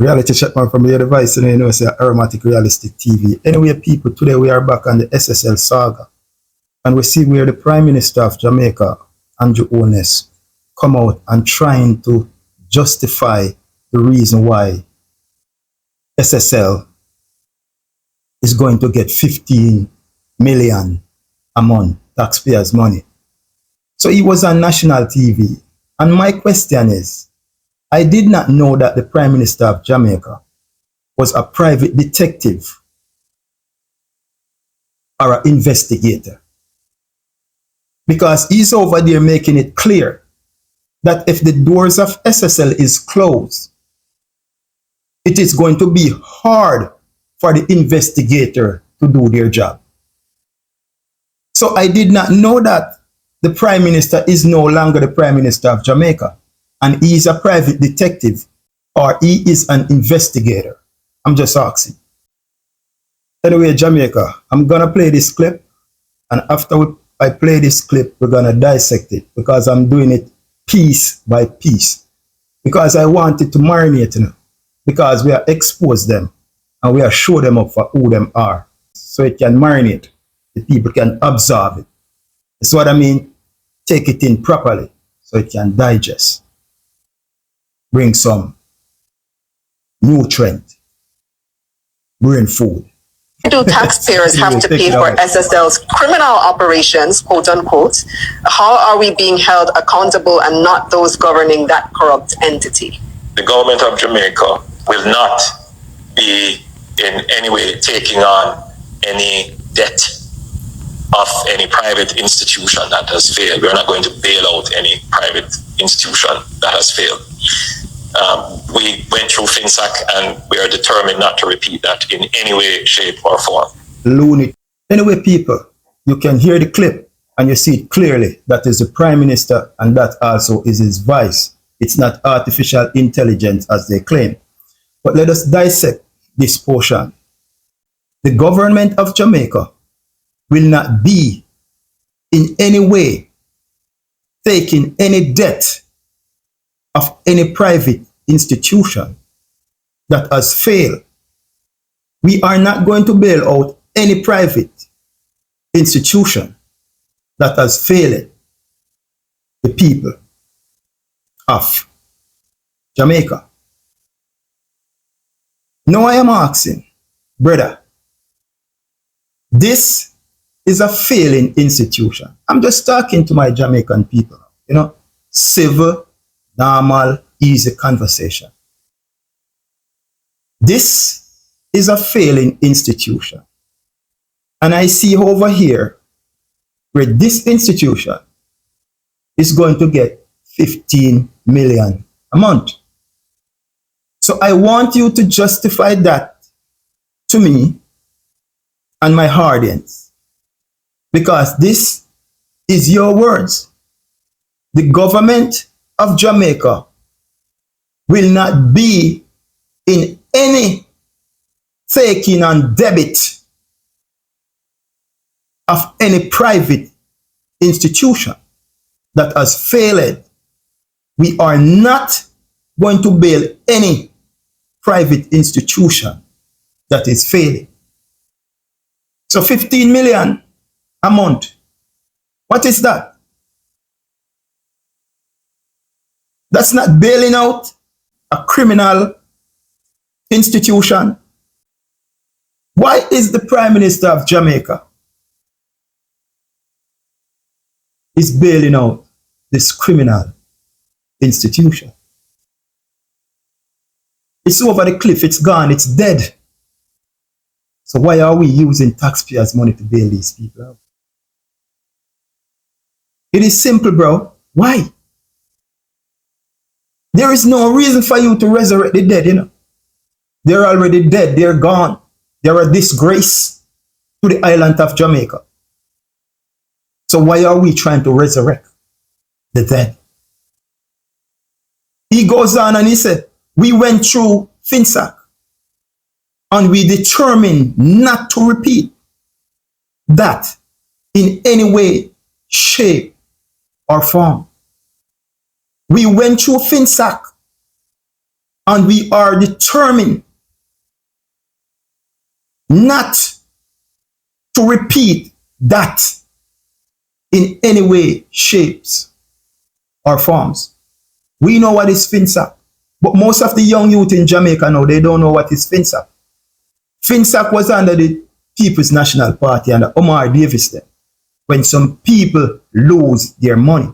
Reality check man from your device, and you know, say aromatic realistic TV. Anyway, people, today we are back on the SSL saga, and we see where the Prime Minister of Jamaica, Andrew Holness, come out and trying to justify the reason why SSL is going to get 15 million a month, taxpayers' money. So he was on national TV, and my question is, I did not know that the Prime Minister of Jamaica was a private detective or an investigator. Because he's over there making it clear that if the doors of SSL is closed, it is going to be hard for the investigator to do their job. So I did not know that the Prime Minister is no longer the Prime Minister of Jamaica, and he is a private detective, or he is an investigator. I'm just asking. Anyway, Jamaica, I'm going to play this clip, and after I play this clip, we're going to dissect it, because I'm doing it piece by piece, because I wanted to marinate, you know, because we are expose them, and we are show them up for who them are, so it can marinate. The people can absorb it. That's what I mean. Take it in properly, so it can digest. Bring some nutrient, brain food. Do taxpayers have to pay for SSL's criminal operations, quote unquote? How are we being held accountable and not those governing that corrupt entity? The government of Jamaica will not be in any way taking on any debt of any private institution that has failed. We're not going to bail out any private institution that has failed. We went through FinSAC, and we are determined not to repeat that in any way, shape, or form. Loony. Anyway, people, you can hear the clip and you see it clearly. That is the Prime Minister, and that also is his vice. It's not artificial intelligence as they claim. But let us dissect this portion. The government of Jamaica will not be in any way taking any debt of any private institution that has failed. We are not going to bail out any private institution that has failed the people of Jamaica. Now I am asking, brother, this is a failing institution. I'm just talking to my Jamaican people, you know, civil, normal, easy conversation. This is a failing institution. And I see over here where this institution is going to get 15 million a month. So I want you to justify that to me and my audience, because this is your words. The government of Jamaica will not be in any taking on debit of any private institution that has failed. We are not going to bail any private institution that is failing. So 15 million a month. What is that? That's not bailing out a criminal institution. Why is the Prime Minister of Jamaica is bailing out this criminal institution? It's over the cliff, it's gone, it's dead. So why are we using taxpayers' money to bail these people out? It is simple, bro. Why? There is no reason for you to resurrect the dead, you know. They're already dead, they're gone. They're a disgrace to the island of Jamaica. So why are we trying to resurrect the dead? He goes on and he said, we went through FinSAC and we determined not to repeat that in any way, shape, or form. We went through FinSAC And we are determined not to repeat that in any way, shapes, or forms. We know what is FinSAC, but most of the young youth in Jamaica now, they don't know what is FinSAC. FinSAC was under the People's National Party and Omar Davis then, when some people lose their money.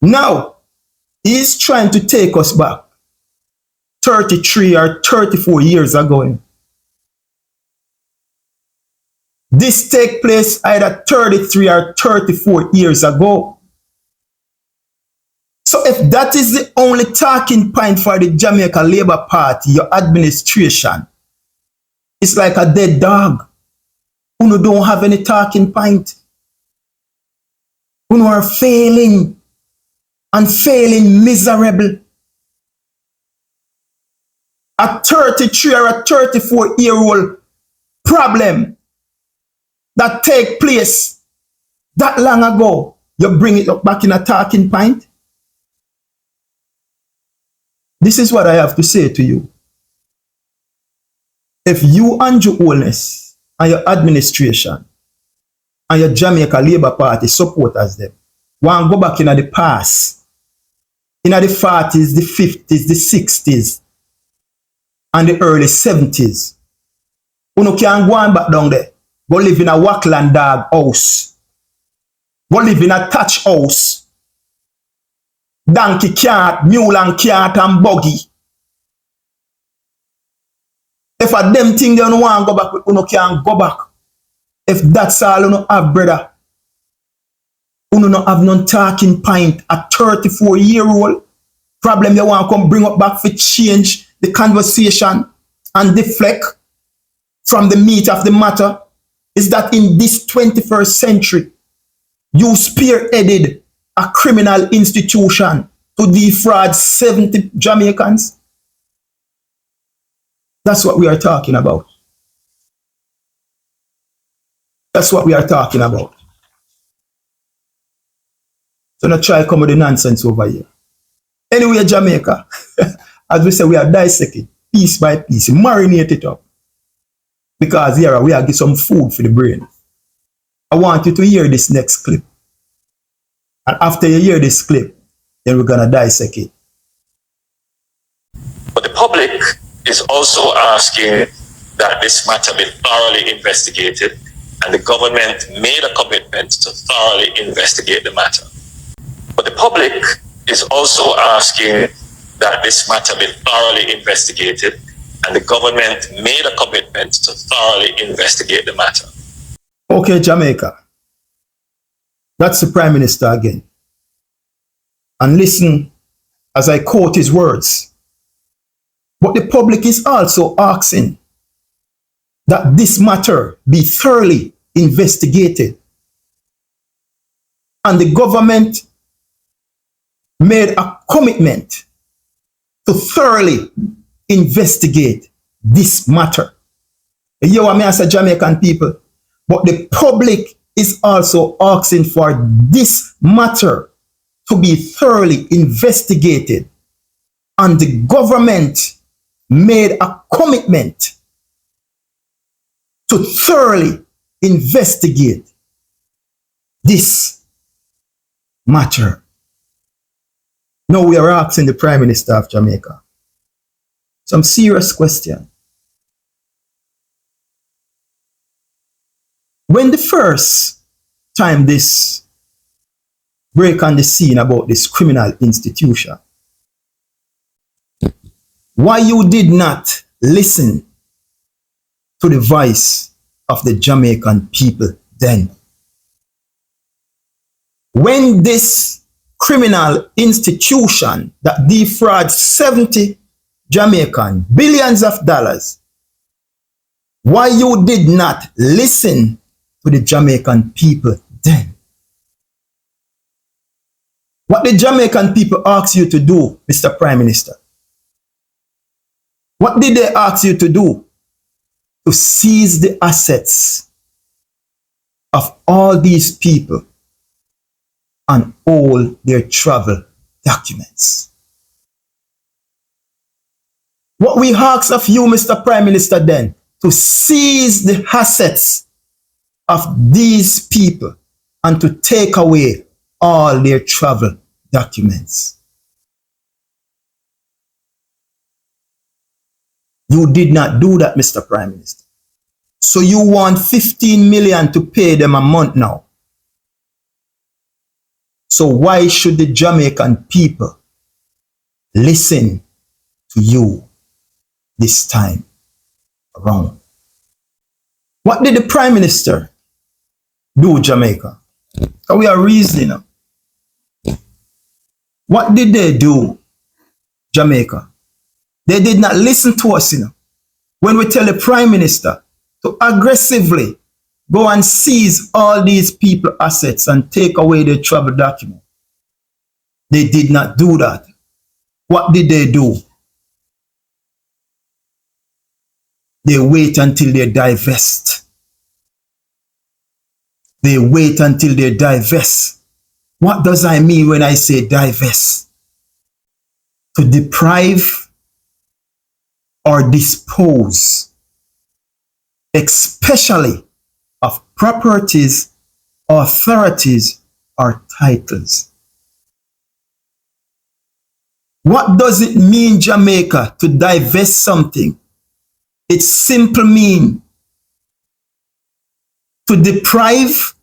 Now, he's trying to take us back 33 or 34 years ago. This take place either 33 or 34 years ago. So if that is the only talking point for the Jamaica Labour Party, your administration, it's like a dead dog. Uno don't have any talking point. Uno are failing and failing miserable. A 33 or a 34-year-old problem that take place that long ago, you bring it up back in a talking point? This is what I have to say to you. If you and your Holness and your administration and your Jamaica Labour Party supporters them want to go back in the past, in the 40s, the 50s, the 60s, and the early 70s, you can go on back down there. Go live in a Wackland dog house. Go live in a thatch house. Donkey cart, mule and cart and buggy. If a them thing they don't want to go back, you can go back. If that's all you don't have, brother, you don't have no talking point. A 34-year-old problem you want to come bring up back for change the conversation and deflect from the meat of the matter is that in this 21st century, you spearheaded a criminal institution to defraud 70 Jamaicans. That's what we are talking about. That's what we are talking about. So not try to come with the nonsense over here. Anyway, Jamaica, as we say, we are dissecting piece by piece, marinate it up. Because here we are getting some food for the brain. I want you to hear this next clip. And after you hear this clip, then we're going to dissect it. But the public is also asking that this matter be thoroughly investigated, and the government made a commitment to thoroughly investigate the matter. But the public is also asking that this matter be thoroughly investigated, and the government made a commitment to thoroughly investigate the matter. Okay, Jamaica. That's the Prime Minister again. And listen as I quote his words. But the public is also asking that this matter be thoroughly investigated. And the government made a commitment to thoroughly investigate this matter. You know what I say, Jamaican people? But the public is also asking for this matter to be thoroughly investigated. And the government made a commitment to thoroughly investigate this matter. Now we are asking the Prime Minister of Jamaica some serious question. When the first time this break on the scene about this criminal institution, why you did not listen to the voice of the Jamaican people then? When this criminal institution that defrauds 70 Jamaican billions of dollars, why you did not listen to the Jamaican people then? What the Jamaican people ask you to do, Mr. Prime Minister? What did they ask you to do? To seize the assets of all these people and all their travel documents. What we ask of you, Mr. Prime Minister, then, to seize the assets of these people and to take away all their travel documents. You did not do that, Mr. Prime Minister. So you want 15 million to pay them a month now. So why should the Jamaican people listen to you this time around? What did the Prime Minister do, Jamaica? Because we are reasoning. What did they do, Jamaica? They did not listen to us, when we tell the Prime Minister to aggressively go and seize all these people assets and take away their travel document. They did not do that. What did they do? They wait until they divest. They wait until they divest. What does I mean when I say divest? To deprive or dispose, especially of properties, authorities, or titles. What does it mean, Jamaica, to divest something? It simply means to deprive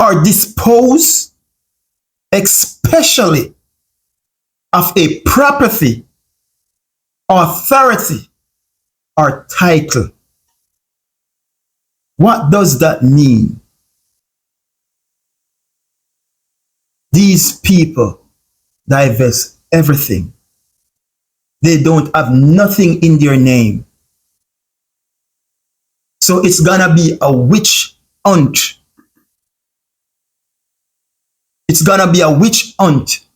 or dispose, especially of a property, authority, or title. What does that mean? These people divest everything. They don't have nothing in their name. So it's gonna be a witch hunt. It's gonna be a witch hunt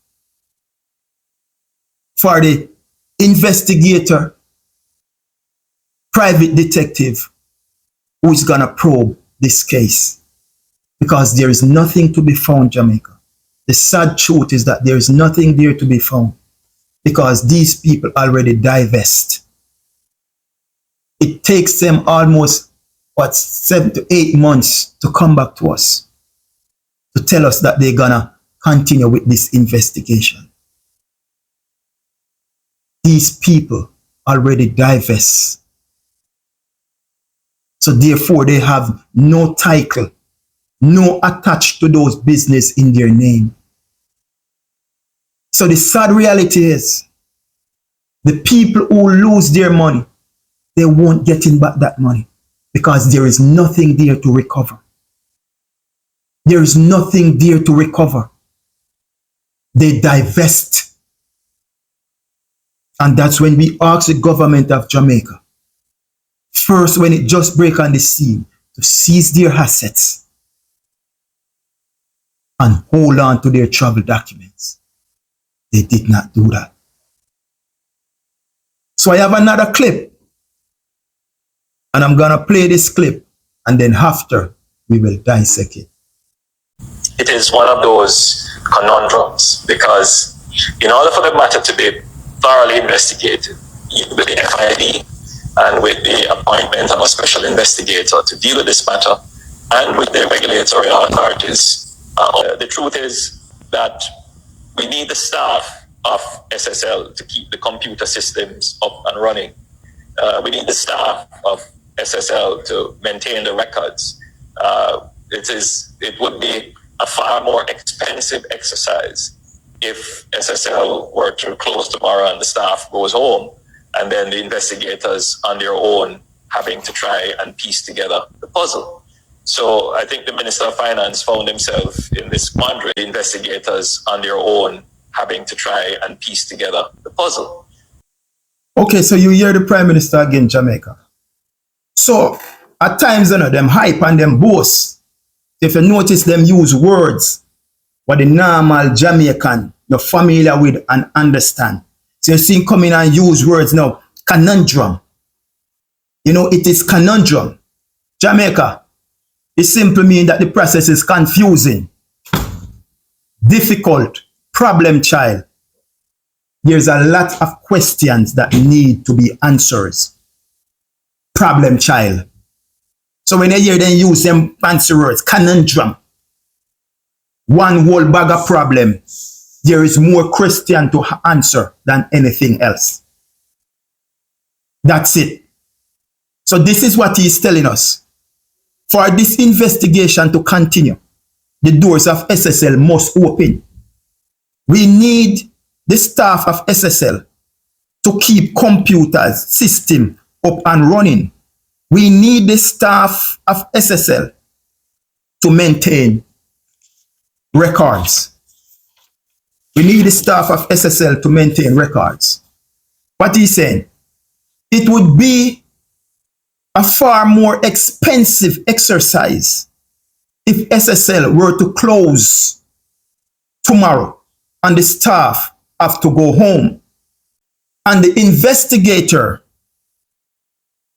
for the investigator, private detective who is gonna probe this case. Because there is nothing to be found, Jamaica. The sad truth is that there is nothing there to be found because these people already divest. It takes them almost, 7 to 8 months to come back to us to tell us that they're gonna continue with this investigation. These people already divest. So therefore they have no title, no attached to those business in their name. So the sad reality is, the people who lose their money, they won't get in back that money because there is nothing there to recover. There is nothing there to recover. They divest. And that's when we ask the government of Jamaica, first when it just break on the scene, to seize their assets and hold on to their travel documents. They did not do that. So I have another clip. And I'm going to play this clip. And then after, we will dissect it. It is one of those conundrums because in order for the matter to be thoroughly investigated, with the FID and with the appointment of a special investigator to deal with this matter and with the regulatory authorities, the truth is that we need the staff of SSL to keep the computer systems up and running. We need the staff of SSL to maintain the records. It would be a far more expensive exercise if SSL were to close tomorrow and the staff goes home, and then the investigators on their own having to try and piece together the puzzle. So I think the Minister of Finance found himself in this quandary, investigators on their own having to try and piece together the puzzle. Okay, so you hear the Prime Minister again, Jamaica. So at times, them hype and them boast. If you notice them use words what the normal Jamaican you're familiar with and understand. So you see him come in and use words now, conundrum. It is conundrum. Jamaica, it simply means that the process is confusing, difficult, problem child. there's a lot of questions that need to be answered. Problem child. So when you hear them use them fancy words, conundrum, one whole bag of problem, there is more question to answer than anything else. That's it. So this is what he is telling us. For this investigation to continue, the doors of SSL must open. We need the staff of SSL to keep computers, system up and running. We need the staff of SSL to maintain records. We need the staff of SSL to maintain records. What he's saying, it would be a far more expensive exercise if SSL were to close tomorrow and the staff have to go home and the investigator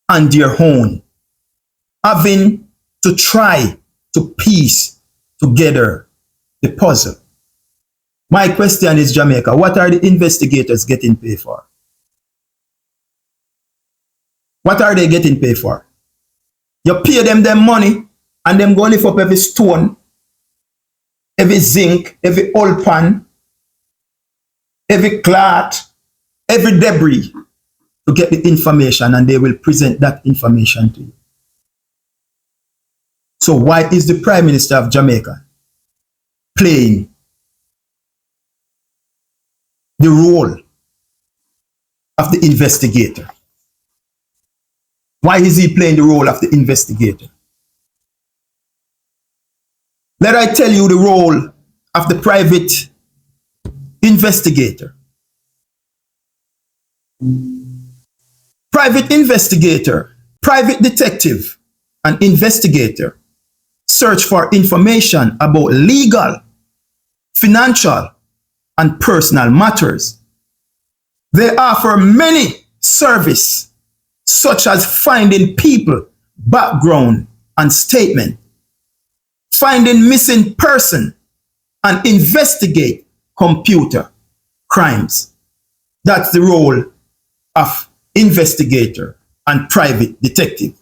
on their own having to try to piece together the puzzle. My question is, Jamaica, what are the investigators getting paid for? What are they getting paid for? You pay them money and them go lift up every stone, every zinc, every oil pan, every clot, every debris to get the information, and they will present that information to you. So why is the Prime Minister of Jamaica playing the role of the investigator? Why is he playing the role of the investigator? Let I tell you the role of the private investigator. Private investigator, private detective, and investigator search for information about legal, financial, and personal matters. They offer many services, such as finding people, background, and statement, finding missing person, and investigate computer crimes. That's the role of investigator and private detective.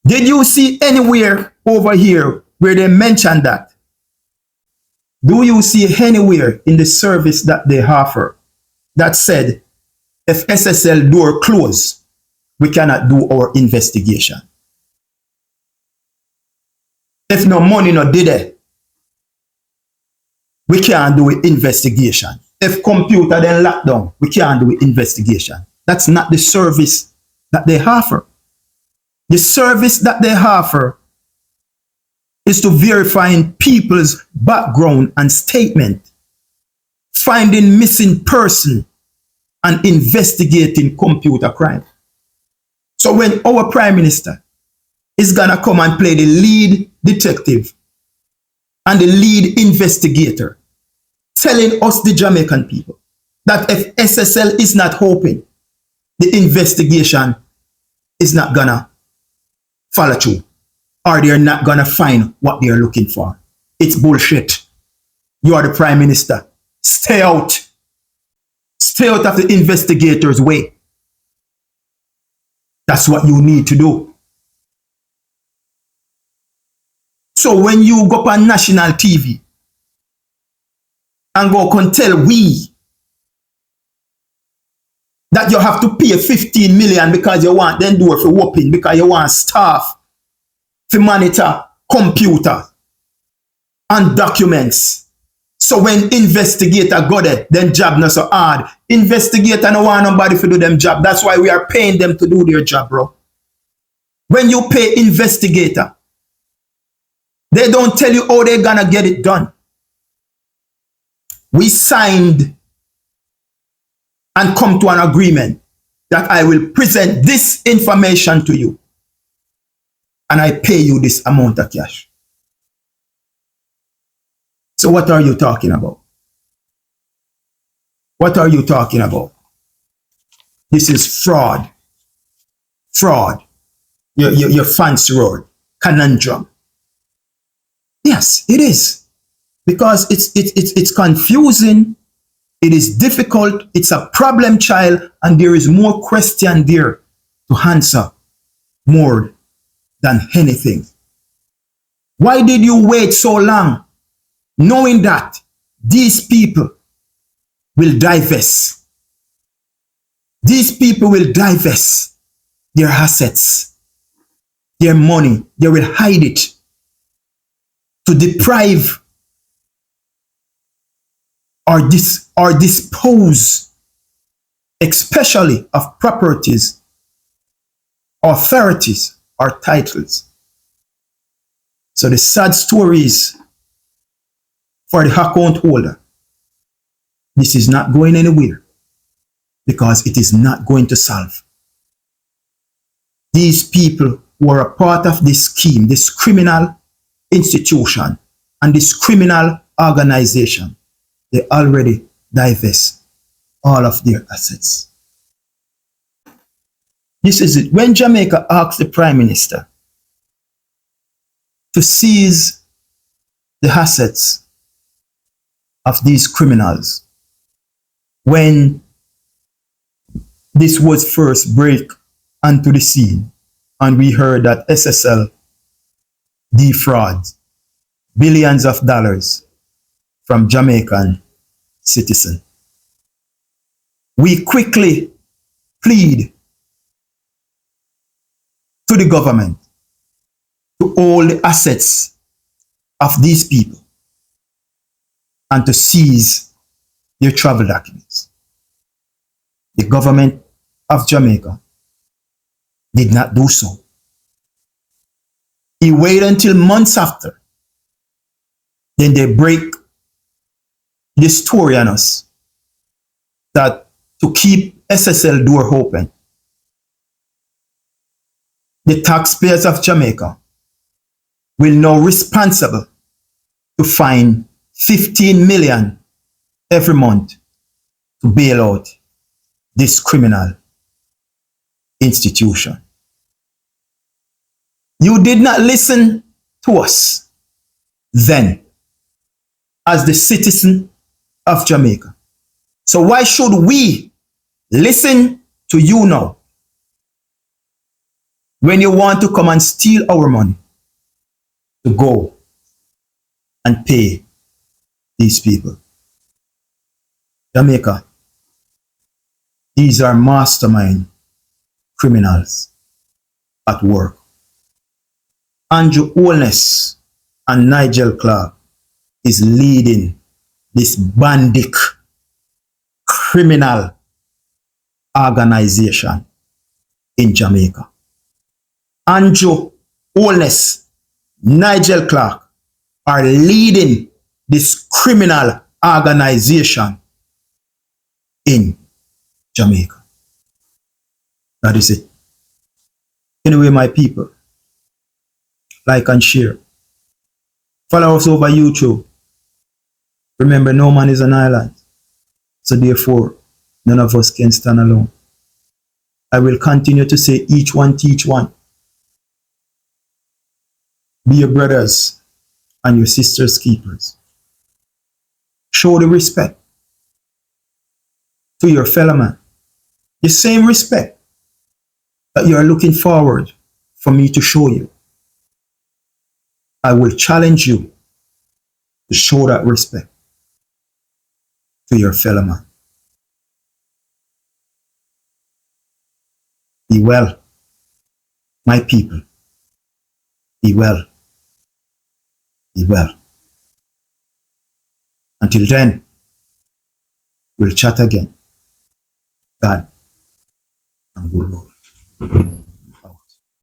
Did you see anywhere over here where they mention that? Do you see anywhere in the service that they offer that said, if SSL door closed, we cannot do our investigation? If no money no did it, we can't do an investigation. If computer then locked down, we can't do an investigation. That's not the service that they offer. The service that they offer is to verifying people's background and statement, finding missing person, and investigating computer crime. So when our Prime Minister is gonna come and play the lead detective and the lead investigator, telling us, the Jamaican people, that if SSL is not open, the investigation is not gonna follow through, or they're not gonna find what they're looking for. It's bullshit. You are the Prime Minister. Stay out. Stay out of the investigator's way. That's what you need to do. So when you go on national TV and go and tell we that you have to pay 15 million because you want them door for whooping, because you want staff to monitor computer and documents. So when investigator go there, then job not so hard. Investigator no want nobody to do them job. That's why we are paying them to do their job, bro. When you pay investigator, they don't tell you how they're gonna get it done. We signed and come to an agreement that I will present this information to you and I pay you this amount of cash. So what are you talking about? What are you talking about? This is fraud. Fraud. Your fancy word. Conundrum. Yes, it is. Because it's confusing. It is difficult. It's a problem child, and there is more question there to answer more than anything. Why did you wait so long, knowing that these people will divest? These people will divest their assets, their money. They will hide it to deprive or dispose, especially of properties, authorities, or titles. So the sad stories for the account holder, this is not going anywhere because it is not going to solve. These people who are a part of this scheme, this criminal institution, and this criminal organization, they already divest all of their assets. This is it. When Jamaica asked the Prime Minister to seize the assets of these criminals, when this was first break onto the scene, and we heard that SSL defrauds billions of dollars from Jamaican citizens, we quickly plead to the government to hold the assets of these people and to seize their travel documents. The government of Jamaica did not do so. He waited until months after. Then they break the story on us that to keep SSL door open, the taxpayers of Jamaica will now responsible to fine 15 million every month to bail out this criminal institution. You did not listen to us then as the citizen of Jamaica. So why should we listen to you now when you want to come and steal our money to go and pay these people? Jamaica, these are mastermind criminals at work. Holness and Nigel Clark is leading this bandit criminal organization in Jamaica. Holness, Nigel Clark are leading this criminal organization in Jamaica. That is it. Anyway, my people, like and share. Follow us over YouTube. Remember, no man is an island. So therefore, none of us can stand alone. I will continue to say, each one teach one. Be your brothers and your sisters' keepers. Show the respect to your fellow man. The same respect that you are looking forward for me to show you. I will challenge you to show that respect to your fellow man. Be well, my people. Be well. Be well. Until then, we'll chat again. God and good Lord.